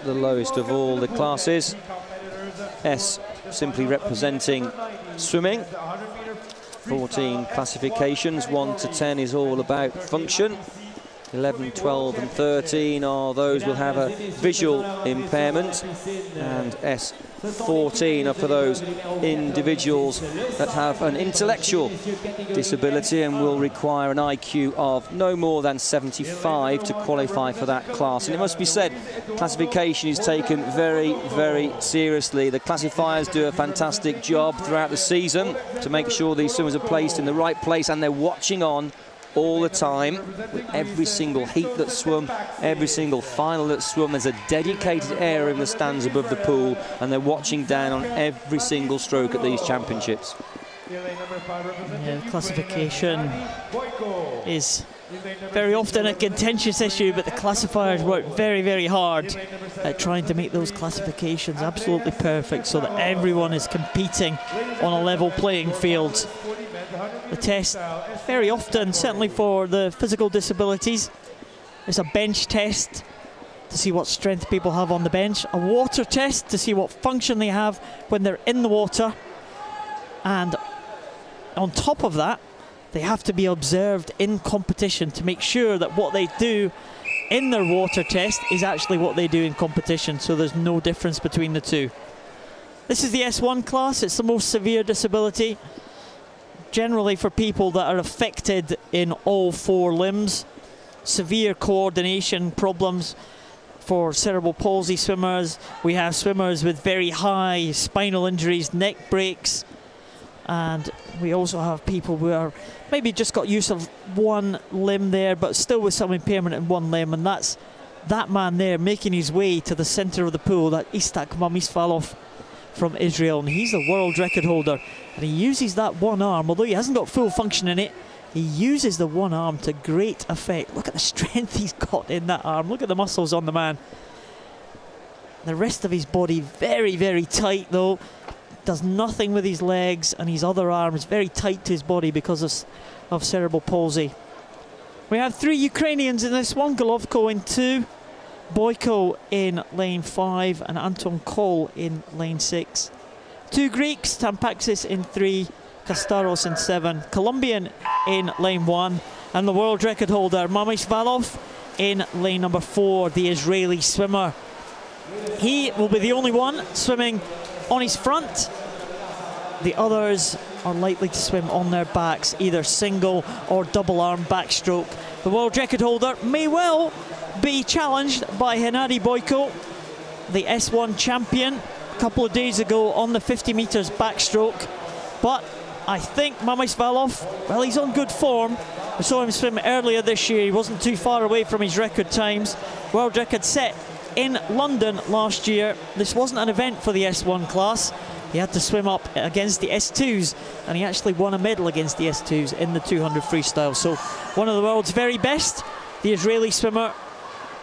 the lowest of all the classes. S simply representing swimming. 14 classifications, 1 to 10 is all about function. 11, 12 and 13 are those will have a visual impairment, and S14 are for those individuals that have an intellectual disability and will require an IQ of no more than 75 to qualify for that class. And it must be said, classification is taken very, very seriously. The classifiers do a fantastic job throughout the season to make sure these swimmers are placed in the right place, and they're watching on all the time. With every single heat that's swum, every single final that's swum, there's a dedicated area in the stands above the pool, and they're watching down on every single stroke at these championships. Yeah, classification is very often a contentious issue, but the classifiers work very, very hard at trying to make those classifications absolutely perfect so that everyone is competing on a level playing field. The test, very often, certainly for the physical disabilities, is a bench test to see what strength people have on the bench, a water test to see what function they have when they're in the water, and on top of that, they have to be observed in competition to make sure that what they do in their water test is actually what they do in competition, so there's no difference between the two. This is the S1 class. It's the most severe disability, generally for people that are affected in all 4 limbs. Severe coordination problems for cerebral palsy swimmers. We have swimmers with very high spinal injuries, neck breaks, and we also have people who are maybe just got use of one limb there, but still with some impairment in one limb, and that's that man there making his way to the center of the pool, that Itzhak Mamistvalov from Israel, and he's the world record holder, and he uses that one arm, although he hasn't got full function in it, he uses the one arm to great effect. Look at the strength he's got in that arm, look at the muscles on the man. The rest of his body very, very tight though, does nothing with his legs, and his other arm is very tight to his body because of cerebral palsy. We have 3 Ukrainians in this one, Golovko in 2, Boiko in lane 5 and Anton Kol in lane 6. 2 Greeks, Tampaxis in 3, Katsaros in 7, Colombian in lane 1, and the world record holder Mamistvalov in lane number 4, the Israeli swimmer. He will be the only one swimming on his front. The others are likely to swim on their backs, either single or double arm backstroke. The world record holder may well be challenged by Hennadii Boiko, the S1 champion, a couple of days ago on the 50 meters backstroke. But I think Mamistvalov, well, he's on good form. We saw him swim earlier this year. He wasn't too far away from his record times. World record set in London last year. This wasn't an event for the S1 class. He had to swim up against the S2s, and he actually won a medal against the S2s in the 200 freestyle. So one of the world's very best, the Israeli swimmer,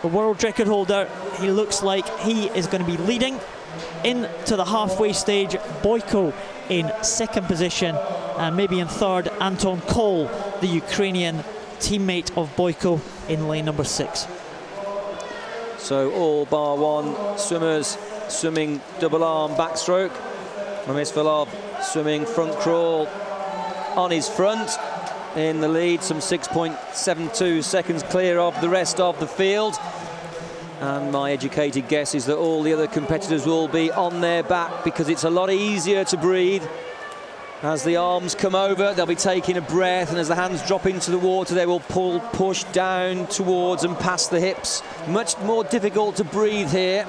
the world record holder. He looks like he is going to be leading into the halfway stage. Boiko in 2nd position, and maybe in 3rd, Anton Kol, the Ukrainian teammate of Boiko, in lane number 6. So all bar one swimmers swimming double arm backstroke. Mamistvalov swimming front crawl on his front in the lead, some 6.72 seconds clear of the rest of the field. And my educated guess is that all the other competitors will be on their back, because it's a lot easier to breathe. As the arms come over, they'll be taking a breath, and as the hands drop into the water, they will push down towards and past the hips. Much more difficult to breathe here,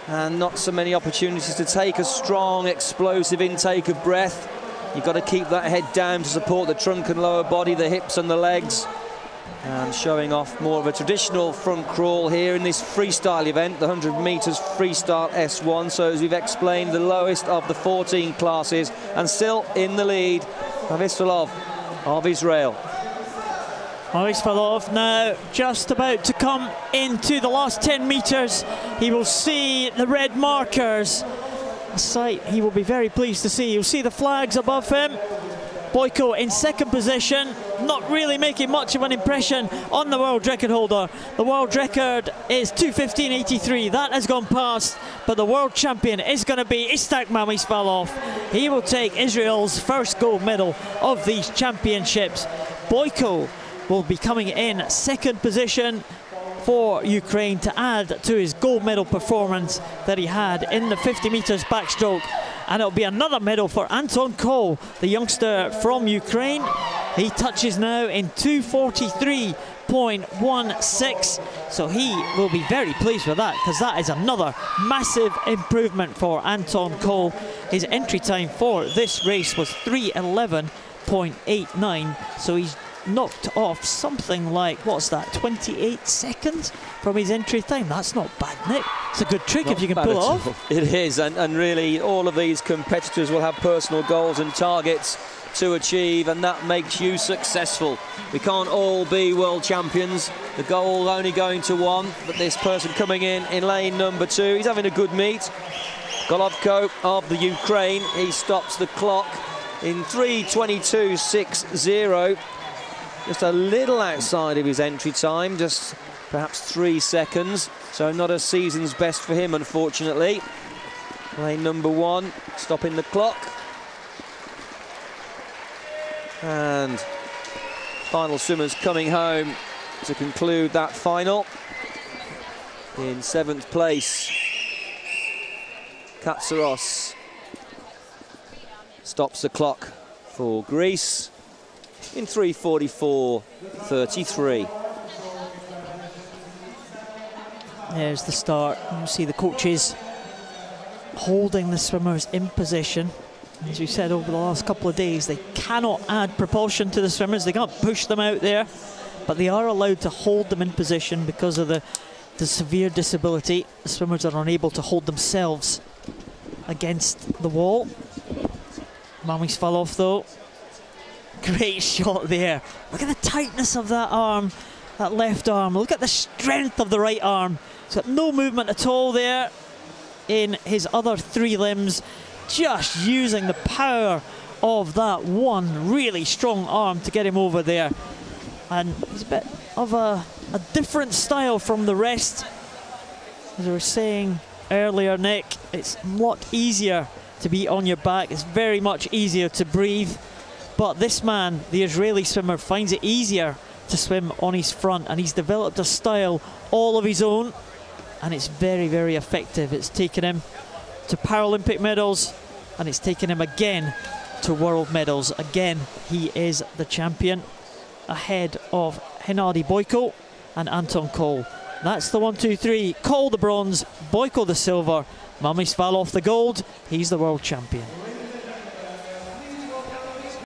and not so many opportunities to take a strong, explosive intake of breath. You've got to keep that head down to support the trunk and lower body, the hips and the legs. And showing off more of a traditional front crawl here in this freestyle event, the 100 meters freestyle S1. So as we've explained, the lowest of the 14 classes, and still in the lead, Mamistvalov of Israel. Mamistvalov now just about to come into the last 10 meters. He will see the red markers, a sight he will be very pleased to see. You'll see the flags above him. Boiko in 2nd position, not really making much of an impression on the world record holder. The world record is 2:15.83. That has gone past, but the world champion is going to be Itzhak Mamistvalov. He will take Israel's first gold medal of these championships. Boiko will be coming in second position for Ukraine to add to his gold medal performance that he had in the 50 meters backstroke. And it'll be another medal for Anton Kol, the youngster from Ukraine. He touches now in 2:43.16, so he will be very pleased with that, because that is another massive improvement for Anton Kol. His entry time for this race was 3:11.89, so he's knocked off something like, what's that, 28 seconds from his entry time. That's not bad, Nick. It's a good trick if you can pull it off. It is, and really all of these competitors will have personal goals and targets to achieve, and that makes you successful. We can't all be world champions. The goal only going to one, but this person coming in lane number 2, he's having a good meet. Golovko of the Ukraine, he stops the clock in 3:22.60. Just a little outside of his entry time, just perhaps 3 seconds. So not a season's best for him, unfortunately. Lane number 1, stopping the clock. And final swimmers coming home to conclude that final. In 7th place, Katsaros stops the clock for Greece in 3:44.33. There's the start. You see the coaches holding the swimmers in position. As we said over the last couple of days, they cannot add propulsion to the swimmers. They can't push them out there, but they are allowed to hold them in position because of the severe disability. The swimmers are unable to hold themselves against the wall. Mamistvalov, though, great shot there. Look at the tightness of that arm, that left arm. Look at the strength of the right arm. He's got no movement at all there in his other 3 limbs, just using the power of that one really strong arm to get him over there. And he's a bit of a different style from the rest. As I was saying earlier, Nick, it's a lot easier to be on your back. It's very much easier to breathe. But this man, the Israeli swimmer, finds it easier to swim on his front, and he's developed a style all of his own, and it's very, very effective. It's taken him to Paralympic medals, and it's taken him again to world medals. Again, he is the champion, ahead of Hennadii Boiko and Anton Kol. That's the 1, 2, 3. Kol the bronze, Boiko the silver, Mamistvalov the gold. He's the world champion.